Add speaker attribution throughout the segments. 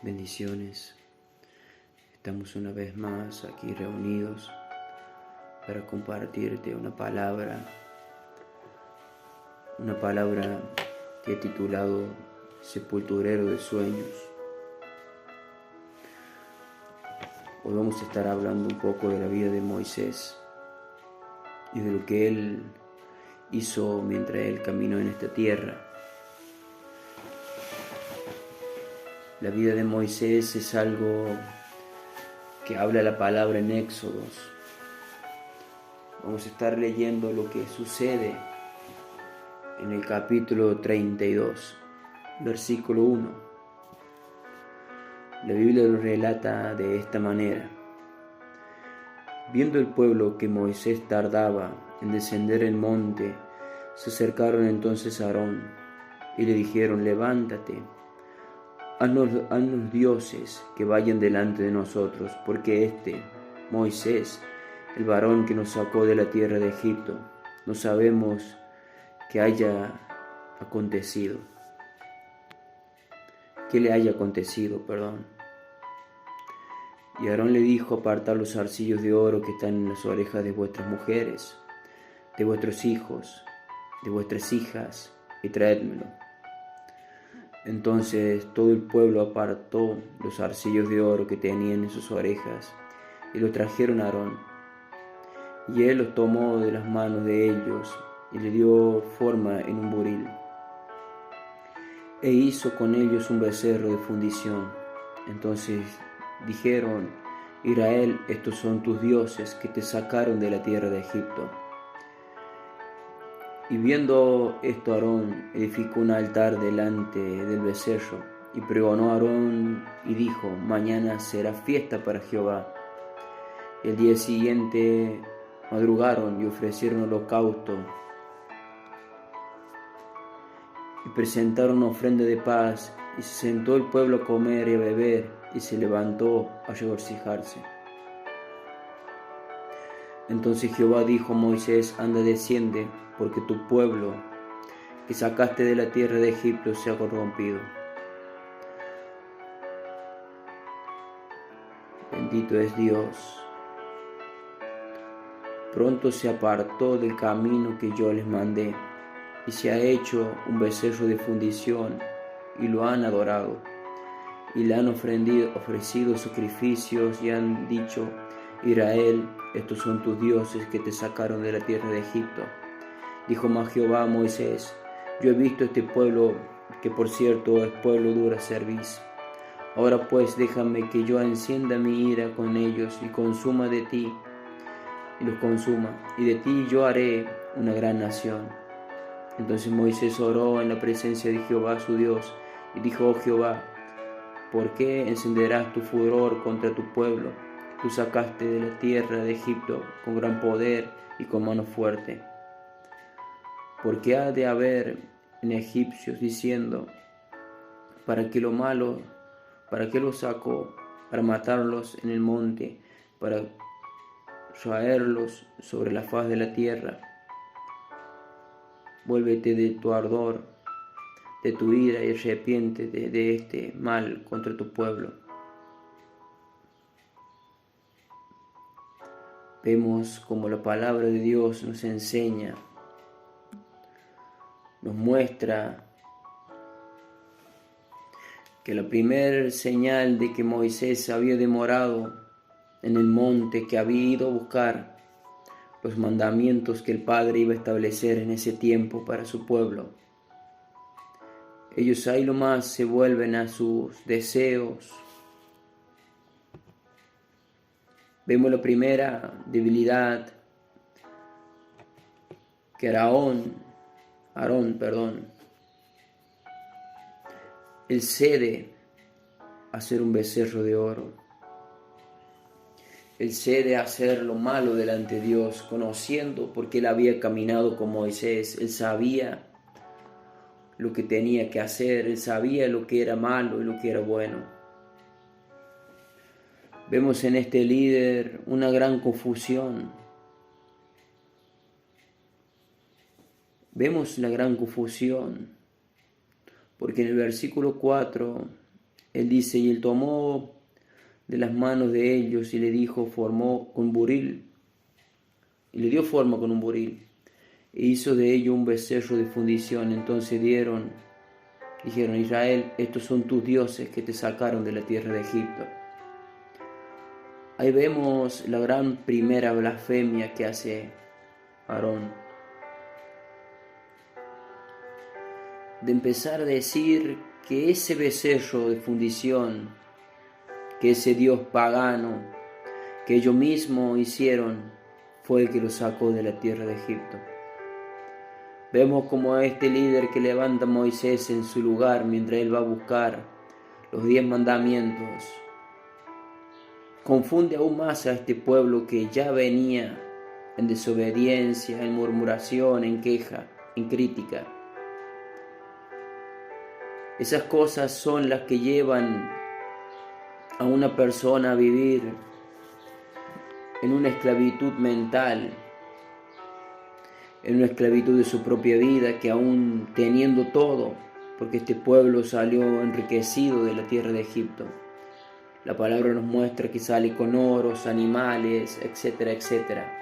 Speaker 1: Bendiciones. Estamos una vez más aquí reunidos para compartirte una palabra que he titulado Sepulturero de Sueños. Hoy vamos a estar hablando un poco de la vida de Moisés y de lo que él hizo mientras él caminó en esta tierra. La vida de Moisés es algo que habla la palabra en Éxodos. Vamos a estar leyendo lo que sucede en el capítulo 32, versículo 1. La Biblia lo relata de esta manera. Viendo el pueblo que Moisés tardaba en descender el monte, se acercaron entonces a Aarón y le dijeron: levántate, haznos dioses que vayan delante de nosotros, porque Moisés, el varón que nos sacó de la tierra de Egipto, no sabemos qué haya acontecido. ¿Qué le haya acontecido, Y Aarón le dijo: apartad los zarcillos de oro que están en las orejas de vuestras mujeres, de vuestros hijos, de vuestras hijas, y traédmelo. Entonces todo el pueblo apartó los zarcillos de oro que tenían en sus orejas y los trajeron a Aarón. Y él los tomó de las manos de ellos y le dio forma en un buril. E hizo con ellos un becerro de fundición. Entonces dijeron: Israel, estos son tus dioses que te sacaron de la tierra de Egipto. Y viendo esto, Aarón edificó un altar delante del becerro, y pregonó a Aarón y dijo: mañana será fiesta para Jehová. El día siguiente madrugaron y ofrecieron holocausto y presentaron ofrenda de paz, y se sentó el pueblo a comer y a beber, y se levantó a regocijarse. Entonces Jehová dijo a Moisés: anda, desciende, porque tu pueblo que sacaste de la tierra de Egipto se ha corrompido. Bendito es Dios. Pronto se apartó del camino que yo les mandé, y se ha hecho un becerro de fundición, y lo han adorado, y le han ofrecido sacrificios, y han dicho: Israel, estos son tus dioses que te sacaron de la tierra de Egipto. Dijo más Jehová a Moisés: yo he visto este pueblo, que por cierto es pueblo dura cerviz. Ahora pues déjame que yo encienda mi ira con ellos y consuma de ti, y los consuma, y de ti yo haré una gran nación. Entonces Moisés oró en la presencia de Jehová su Dios, y dijo: oh Jehová, ¿por qué encenderás tu furor contra tu pueblo? Tú sacaste de la tierra de Egipto con gran poder y con mano fuerte. Porque ha de haber en egipcios diciendo: ¿para qué lo sacó? Para matarlos en el monte, para raerlos sobre la faz de la tierra. Vuélvete de tu ardor, de tu ira, y arrepiéntete de este mal contra tu pueblo. Vemos como la palabra de Dios nos enseña, nos muestra que la primera señal de que Moisés había demorado en el monte, que había ido a buscar los mandamientos que el Padre iba a establecer en ese tiempo para su pueblo. Ellos ahí nomás se vuelven a sus deseos. Vemos la primera debilidad, que Aarón, él cede a hacer un becerro de oro. Él cede a hacer lo malo delante de Dios, conociendo, porque él había caminado con Moisés. Él sabía lo que tenía que hacer, él sabía lo que era malo y lo que era bueno. Vemos en este líder una gran confusión. Vemos la gran confusión, porque en el versículo 4 Él dice, y él tomó de las manos de ellos y le dijo, formó con buril, y le dio forma con un buril, e hizo de ello un becerro de fundición. Entonces dijeron, Israel, estos son tus dioses que te sacaron de la tierra de Egipto. Ahí vemos la gran primera blasfemia que hace Aarón, de empezar a decir que ese becerro de fundición, que ese dios pagano que ellos mismos hicieron, fue el que lo sacó de la tierra de Egipto. Vemos como a este líder que levanta a Moisés en su lugar mientras él va a buscar los 10 mandamientos, confunde aún más a este pueblo que ya venía en desobediencia, en murmuración, en queja, en crítica. Esas cosas son las que llevan a una persona a vivir en una esclavitud mental, en una esclavitud de su propia vida, que aún teniendo todo, porque este pueblo salió enriquecido de la tierra de Egipto. La palabra nos muestra que sale con oros, animales, etcétera, etcétera.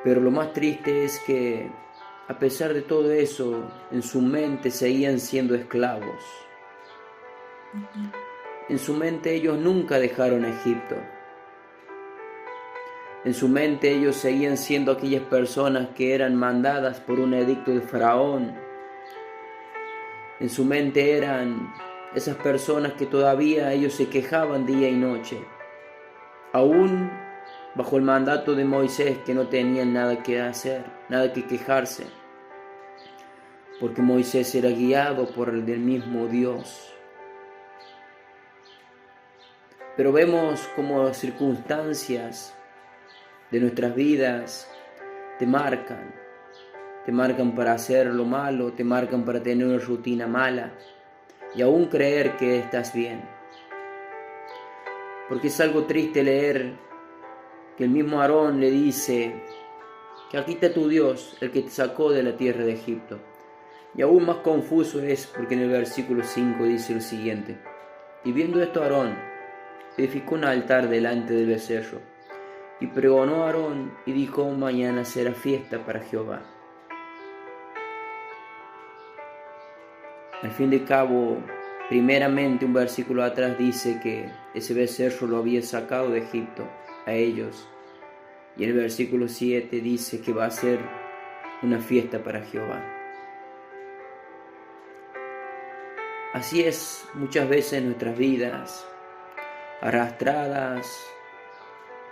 Speaker 1: Pero lo más triste es que, a pesar de todo eso, en su mente seguían siendo esclavos. En su mente ellos nunca dejaron a Egipto. En su mente ellos seguían siendo aquellas personas que eran mandadas por un edicto de Faraón. En su mente eran esas personas que todavía ellos se quejaban día y noche, aún bajo el mandato de Moisés, que no tenían nada que hacer, nada que quejarse, porque Moisés era guiado por el del mismo Dios. Pero vemos como circunstancias de nuestras vidas te marcan para hacer lo malo, te marcan para tener una rutina mala y aún creer que estás bien. Porque es algo triste leer que el mismo Aarón le dice que aquí está tu Dios, el que te sacó de la tierra de Egipto. Y aún más confuso es porque en el versículo 5 dice lo siguiente: y viendo esto Aarón edificó un altar delante del becerro, y pregonó a Aarón y dijo, mañana será fiesta para Jehová. Al fin de cabo, primeramente un versículo atrás dice que ese becerro lo había sacado de Egipto a ellos, y en el versículo 7 dice que va a ser una fiesta para Jehová. Así es muchas veces en nuestras vidas, arrastradas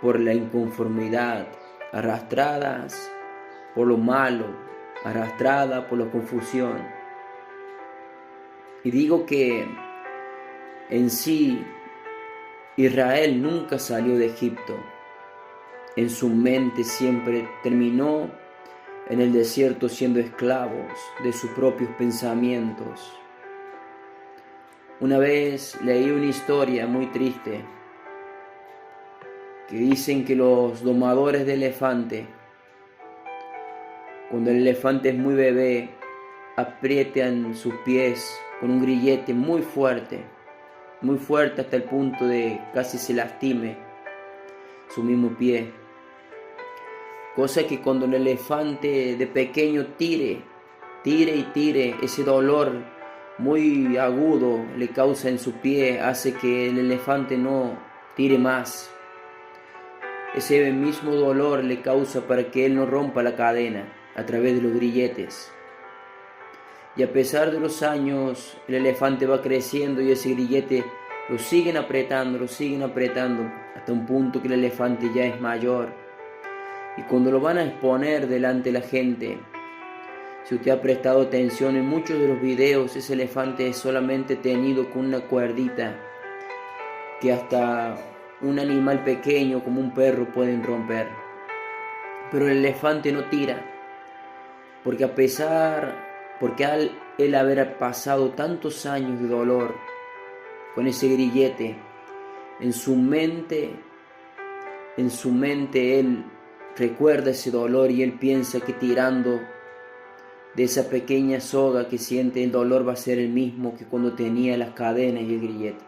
Speaker 1: por la inconformidad, arrastradas por lo malo, arrastradas por la confusión. Y digo que en sí Israel nunca salió de Egipto. En su mente siempre terminó en el desierto siendo esclavos de sus propios pensamientos. Una vez leí una historia muy triste que dicen que los domadores de elefante, cuando el elefante es muy bebé, aprietan sus pies con un grillete muy fuerte hasta el punto de casi se lastime su mismo pie. Cosa que cuando el elefante de pequeño tire, ese dolor muy agudo le causa en su pie, hace que el elefante no tire más. Ese mismo dolor le causa para que él no rompa la cadena a través de los grilletes. Y a pesar de los años, el elefante va creciendo y ese grillete lo siguen apretando, hasta un punto que el elefante ya es mayor. Y cuando lo van a exponer delante de la gente, si usted ha prestado atención en muchos de los videos, ese elefante es solamente tenido con una cuerdita que hasta un animal pequeño como un perro pueden romper. Pero el elefante no tira, porque al él haber pasado tantos años de dolor con ese grillete, en su mente él recuerda ese dolor y él piensa que tirando de esa pequeña soga que siente el dolor va a ser el mismo que cuando tenía las cadenas y el grillete.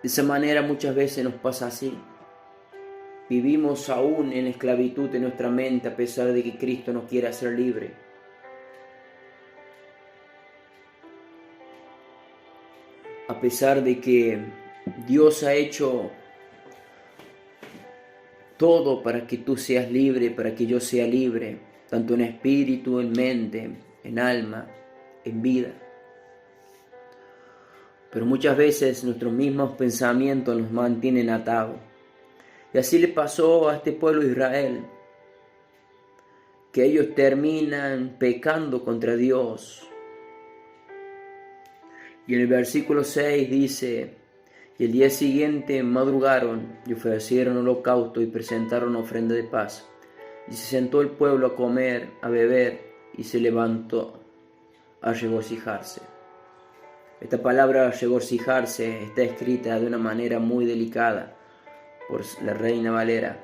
Speaker 1: De esa manera muchas veces nos pasa así. Vivimos aún en esclavitud de nuestra mente a pesar de que Cristo nos quiere hacer libre. A pesar de que Dios ha hecho todo para que tú seas libre, para que yo sea libre, tanto en espíritu, en mente, en alma, en vida. Pero muchas veces nuestros mismos pensamientos nos mantienen atados. Y así le pasó a este pueblo de Israel, que ellos terminan pecando contra Dios. Y en el versículo 6 dice: y el día siguiente madrugaron y ofrecieron holocausto y presentaron ofrenda de paz. Y se sentó el pueblo a comer, a beber, y se levantó a regocijarse. Esta palabra regocijarse está escrita de una manera muy delicada por la Reina Valera,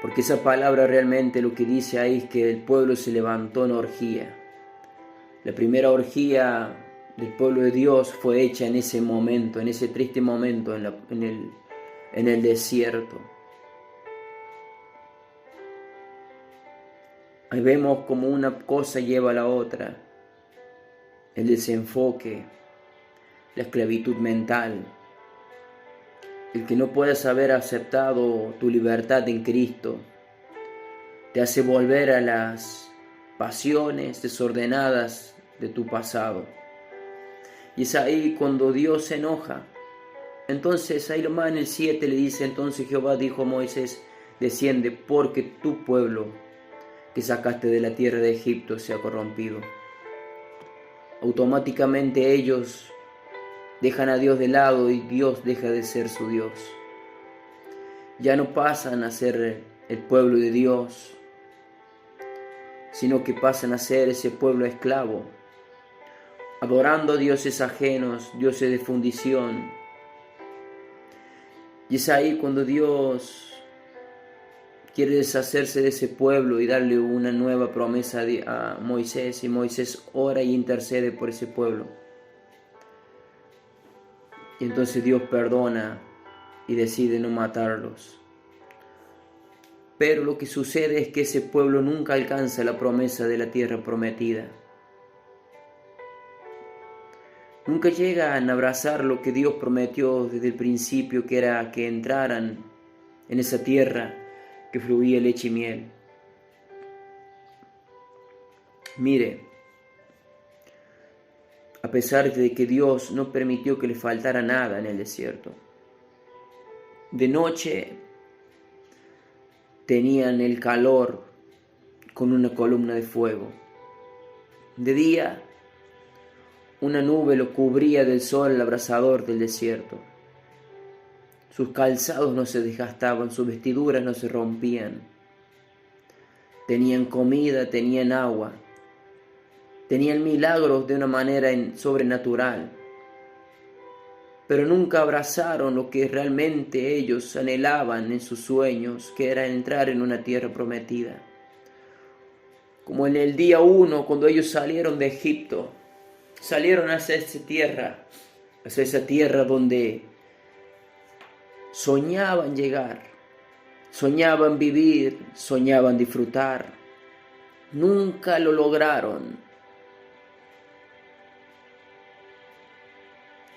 Speaker 1: porque esa palabra realmente lo que dice ahí es que el pueblo se levantó en orgía. La primera orgía del pueblo de Dios fue hecha en ese momento, en ese triste momento en el desierto. Ahí vemos como una cosa lleva a la otra, el desenfoque, la esclavitud mental, el que no puedas haber aceptado tu libertad en Cristo, te hace volver a las pasiones desordenadas de tu pasado. Y es ahí cuando Dios se enoja. Entonces ahí nomás en el 7 le dice: entonces Jehová dijo a Moisés: desciende, porque tu pueblo que sacaste de la tierra de Egipto se ha corrompido. Automáticamente ellos dejan a Dios de lado y Dios deja de ser su Dios. Ya no pasan a ser el pueblo de Dios, sino que pasan a ser ese pueblo esclavo, adorando a dioses ajenos, dioses de fundición. Y es ahí cuando Dios quiere deshacerse de ese pueblo y darle una nueva promesa a Moisés, y Moisés ora y intercede por ese pueblo. Y entonces Dios perdona y decide no matarlos. Pero lo que sucede es que ese pueblo nunca alcanza la promesa de la tierra prometida. Nunca llegan a abrazar lo que Dios prometió desde el principio, que era que entraran en esa tierra que fluía leche y miel. Mire, a pesar de que Dios no permitió que le faltara nada en el desierto, de noche tenían el calor con una columna de fuego. De día, una nube lo cubría del sol abrasador del desierto. Sus calzados no se desgastaban, sus vestiduras no se rompían. Tenían comida, tenían agua, tenían milagros de una manera sobrenatural. Pero nunca abrazaron lo que realmente ellos anhelaban en sus sueños, que era entrar en una tierra prometida. Como en el día 1, cuando ellos salieron de Egipto, salieron hacia esa tierra donde soñaban llegar, soñaban vivir, soñaban disfrutar. Nunca lo lograron.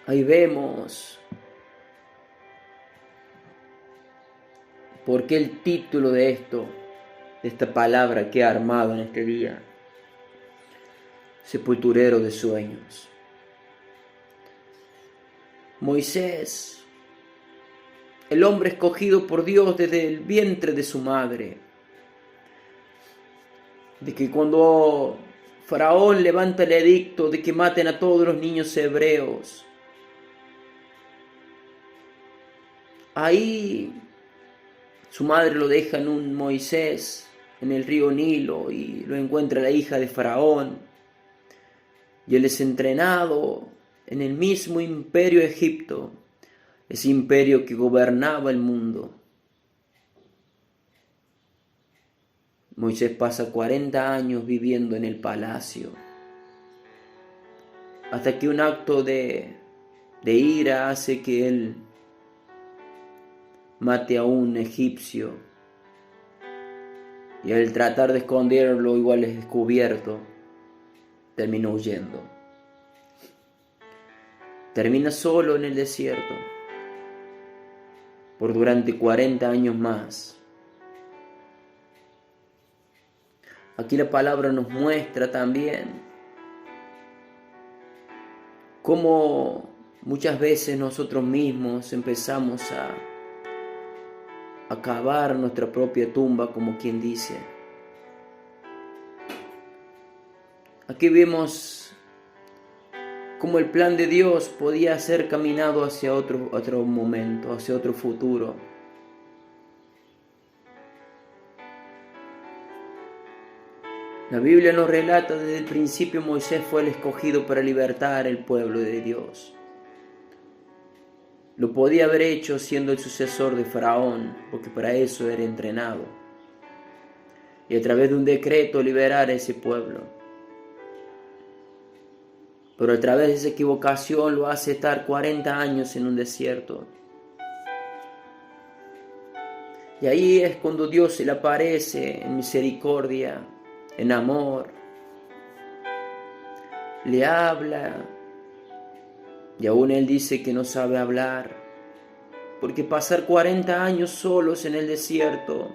Speaker 1: Ahí vemos por qué el título de esta palabra que he armado en este día: sepulturero de sueños. Moisés, el hombre escogido por Dios desde el vientre de su madre, de que cuando Faraón levanta el edicto de que maten a todos los niños hebreos, ahí su madre lo deja en un Moisés en el río Nilo y lo encuentra la hija de Faraón. Y él es entrenado en el mismo imperio de Egipto, ese imperio que gobernaba el mundo. Moisés pasa 40 años viviendo en el palacio, hasta que un acto de ira hace que él mate a un egipcio, y al tratar de esconderlo igual es descubierto, termina huyendo. Termina solo en el desierto por durante 40 años más. Aquí la palabra nos muestra también cómo muchas veces nosotros mismos empezamos a cavar nuestra propia tumba, como quien dice. Aquí vemos cómo el plan de Dios podía ser caminado hacia otro momento, hacia otro futuro. La Biblia nos relata desde el principio Moisés fue el escogido para libertar el pueblo de Dios. Lo podía haber hecho siendo el sucesor de Faraón, porque para eso era entrenado. Y a través de un decreto liberar a ese pueblo. Pero a través de esa equivocación lo hace estar 40 años en un desierto. Y ahí es cuando Dios se le aparece en misericordia, en amor. Le habla. Y aún él dice que no sabe hablar, porque pasar 40 años solos en el desierto,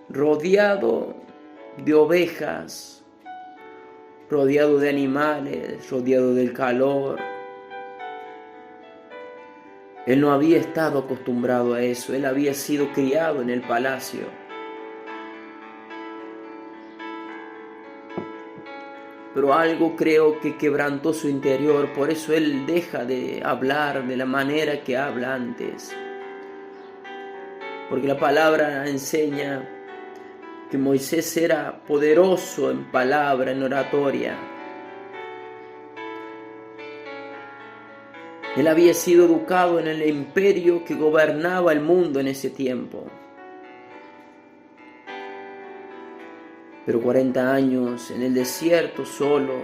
Speaker 1: rodeado de ovejas, rodeado de animales, rodeado del calor, él no había estado acostumbrado a eso, él había sido criado en el palacio. Pero algo creo que quebrantó su interior, por eso él deja de hablar de la manera que habla antes. Porque la palabra enseña que Moisés era poderoso en palabra, en oratoria. Él había sido educado en el imperio que gobernaba el mundo en ese tiempo. Pero 40 años en el desierto solo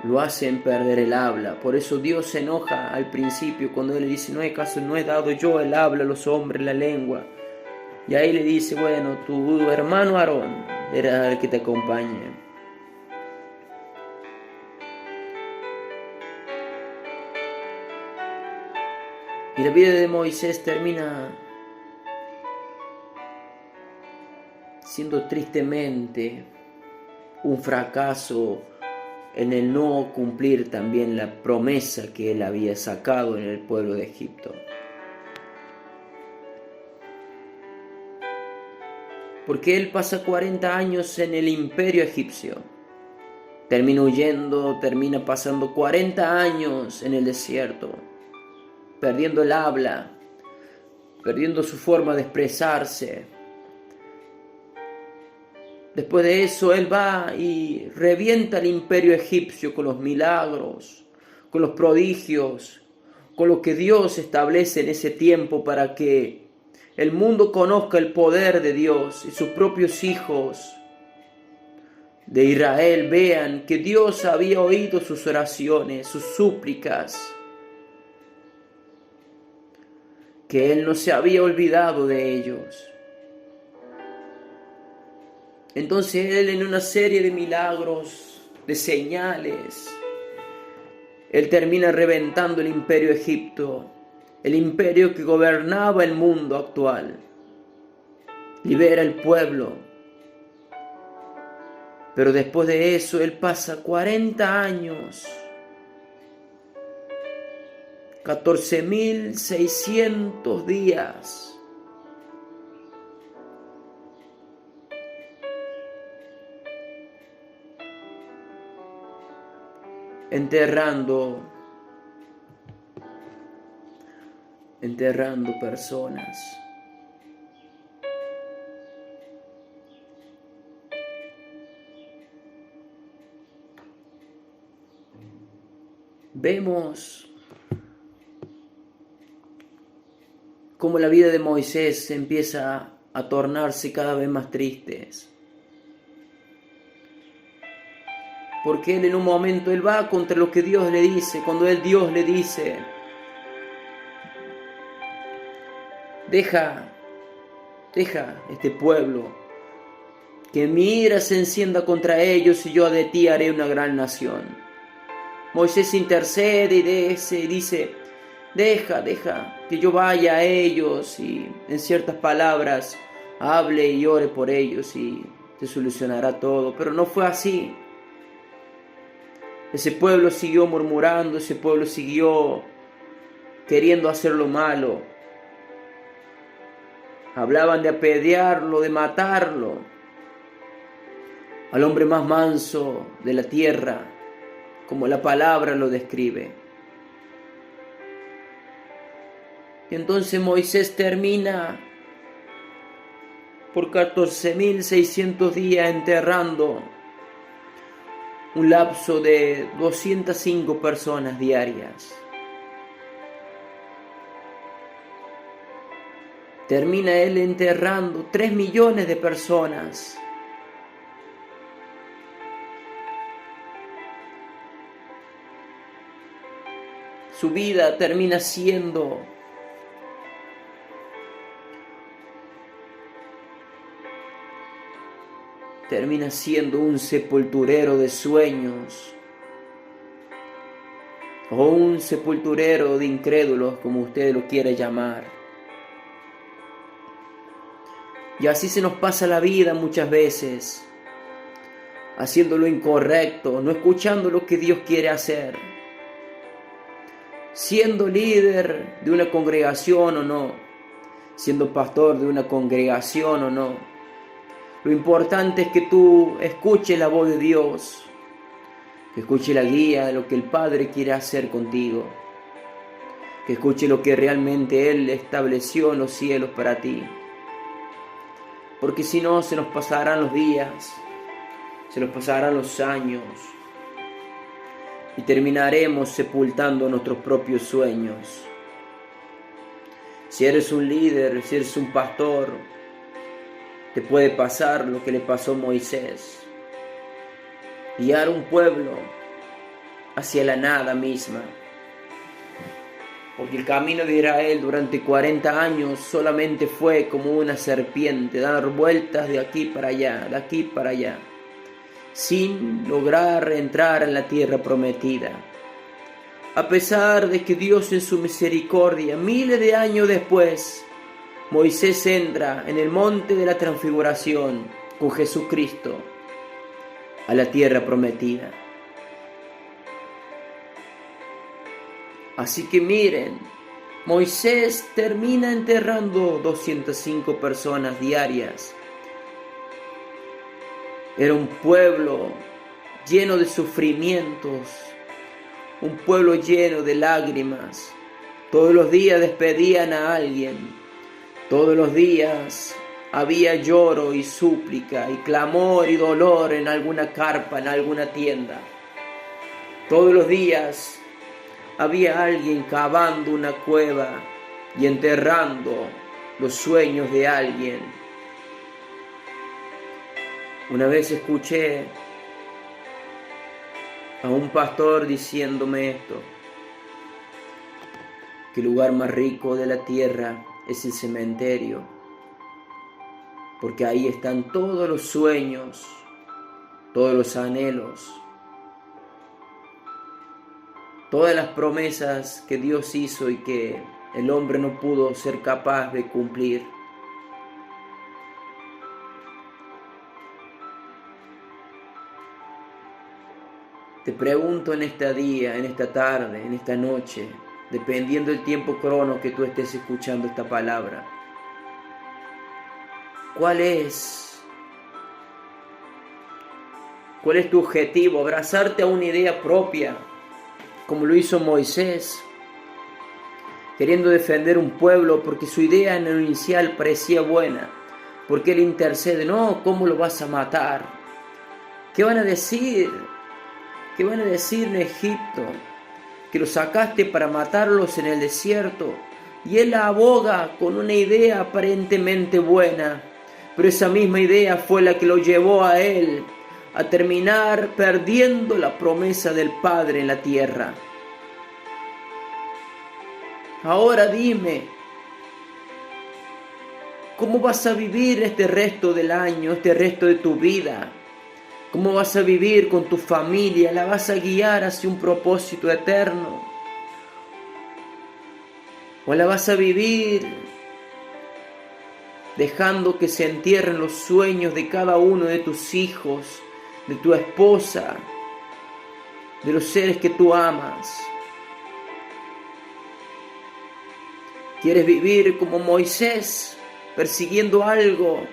Speaker 1: lo hacen perder el habla. Por eso Dios se enoja al principio cuando él le dice, no he dado yo el habla a los hombres, la lengua. Y ahí le dice, bueno, tu hermano Aarón era el que te acompañe. Y la vida de Moisés termina siendo tristemente un fracaso en el no cumplir también la promesa que él había sacado en el pueblo de Egipto. Porque él pasa 40 años en el imperio egipcio, termina huyendo, termina pasando 40 años en el desierto, perdiendo el habla, perdiendo su forma de expresarse. Después de eso, él va y revienta el imperio egipcio con los milagros, con los prodigios, con lo que Dios establece en ese tiempo para que el mundo conozca el poder de Dios y sus propios hijos de Israel vean que Dios había oído sus oraciones, sus súplicas, que Él no se había olvidado de ellos. Entonces Él, en una serie de milagros, de señales, Él termina reventando el imperio egipcio, el imperio que gobernaba el mundo actual. Libera el pueblo. Pero después de eso Él pasa 40 años, 14.600 días, enterrando personas. Vemos cómo la vida de Moisés empieza a tornarse cada vez más triste. Porque él en un momento, él va contra lo que Dios le dice, cuando Dios le dice, deja este pueblo, que mi ira se encienda contra ellos y yo de ti haré una gran nación. Moisés intercede y dice, deja que yo vaya a ellos y en ciertas palabras hable y ore por ellos y se solucionará todo. Pero no fue así. Ese pueblo siguió murmurando, ese pueblo siguió queriendo hacer lo malo. Hablaban de apedrearlo, de matarlo, al hombre más manso de la tierra, como la palabra lo describe. Y entonces Moisés termina por 14.600 días enterrando un lapso de 205 personas diarias. Termina él enterrando 3 millones de personas. Su vida termina siendo un sepulturero de sueños o un sepulturero de incrédulos, como usted lo quiera llamar. Y así se nos pasa la vida muchas veces, haciendo lo incorrecto, no escuchando lo que Dios quiere hacer, siendo líder de una congregación o no, siendo pastor de una congregación o no. Lo importante es que tú escuches la voz de Dios, que escuche la guía de lo que el Padre quiere hacer contigo, que escuche lo que realmente Él estableció en los cielos para ti. Porque si no, se nos pasarán los días, se nos pasarán los años y terminaremos sepultando nuestros propios sueños. Si eres un líder, si eres un pastor, te puede pasar lo que le pasó a Moisés, guiar un pueblo hacia la nada misma, porque el camino de Israel durante 40 años solamente fue como una serpiente, dar vueltas de aquí para allá, sin lograr entrar en la tierra prometida. A pesar de que Dios en su misericordia, miles de años después, Moisés entra en el monte de la transfiguración con Jesucristo a la tierra prometida. Así que miren, Moisés termina enterrando 205 personas diarias. Era un pueblo lleno de sufrimientos, un pueblo lleno de lágrimas. Todos los días despedían a alguien. Todos los días había lloro y súplica y clamor y dolor en alguna carpa, en alguna tienda. Todos los días había alguien cavando una cueva y enterrando los sueños de alguien. Una vez escuché a un pastor diciéndome esto, que el lugar más rico de la tierra es el cementerio, porque ahí están todos los sueños, todos los anhelos, todas las promesas que Dios hizo y que el hombre no pudo ser capaz de cumplir. Te pregunto en este día, en esta tarde, en esta noche, dependiendo del tiempo crono que tú estés escuchando esta palabra, ¿cuál es tu objetivo? ¿Abrazarte a una idea propia, como lo hizo Moisés, queriendo defender un pueblo porque su idea en el inicial parecía buena, porque él intercede? No, ¿cómo lo vas a matar? ¿Qué van a decir? ¿Qué van a decir en Egipto? Que los sacaste para matarlos en el desierto y él aboga con una idea aparentemente buena, pero esa misma idea fue la que lo llevó a él a terminar perdiendo la promesa del Padre en la tierra. Ahora dime, ¿cómo vas a vivir este resto del año, este resto de tu vida? ¿Cómo vas a vivir con tu familia? ¿La vas a guiar hacia un propósito eterno? ¿O la vas a vivir dejando que se entierren los sueños de cada uno de tus hijos, de tu esposa, de los seres que tú amas? ¿Quieres vivir como Moisés, persiguiendo algo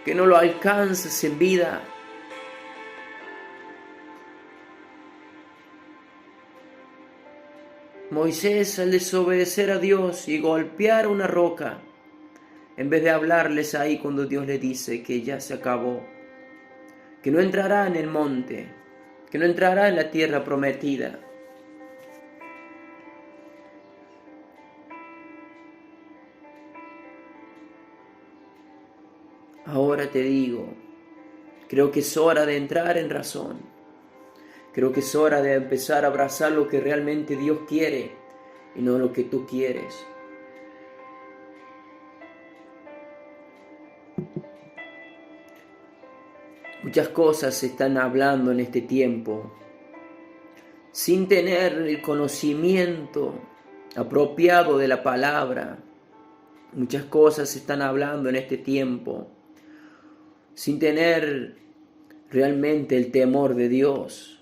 Speaker 1: que no lo alcanzas en vida? Moisés, al desobedecer a Dios y golpear una roca, en vez de hablarles ahí cuando Dios le dice que ya se acabó, que no entrará en el monte, que no entrará en la tierra prometida, ahora te digo, creo que es hora de entrar en razón. Creo que es hora de empezar a abrazar lo que realmente Dios quiere y no lo que tú quieres. Muchas cosas se están hablando en este tiempo sin tener el conocimiento apropiado de la palabra. Muchas cosas se están hablando en este tiempo sin tener realmente el temor de Dios.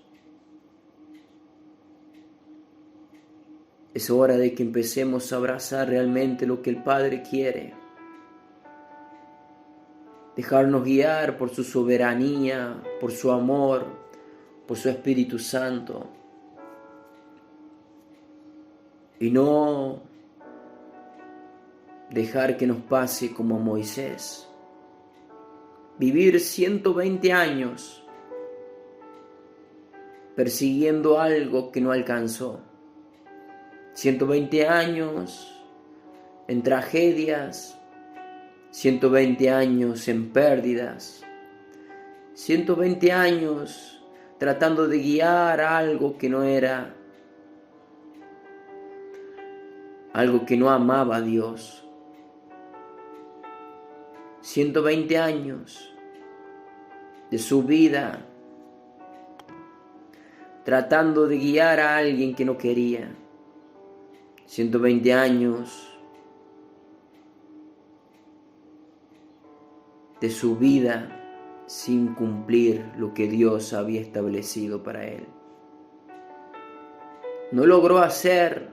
Speaker 1: Es hora de que empecemos a abrazar realmente lo que el Padre quiere. Dejarnos guiar por su soberanía, por su amor, por su Espíritu Santo. Y no dejar que nos pase como a Moisés. Vivir 120 años persiguiendo algo que no alcanzó. 120 años en tragedias, 120 años en pérdidas, 120 años tratando de guiar algo que no era, algo que no amaba a Dios. 120 años de su vida tratando de guiar a alguien que no quería. 120 años de su vida sin cumplir lo que Dios había establecido para él. No logró hacer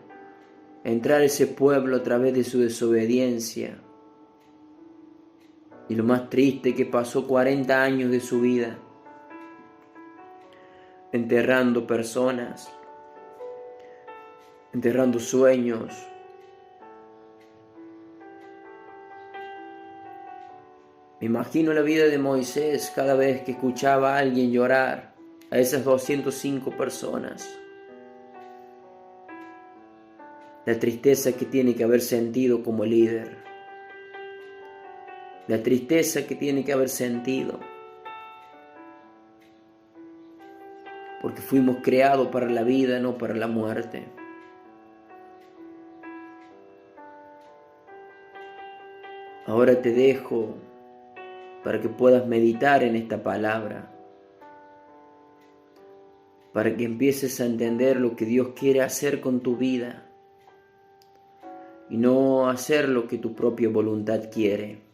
Speaker 1: entrar ese pueblo a través de su desobediencia. Y lo más triste, que pasó 40 años de su vida enterrando personas, enterrando sueños. Me imagino la vida de Moisés cada vez que escuchaba a alguien llorar, a esas 205 personas. La tristeza que tiene que haber sentido como líder. La tristeza que tiene que haber sentido. Porque fuimos creados para la vida, no para la muerte. Ahora te dejo para que puedas meditar en esta palabra, para que empieces a entender lo que Dios quiere hacer con tu vida y no hacer lo que tu propia voluntad quiere.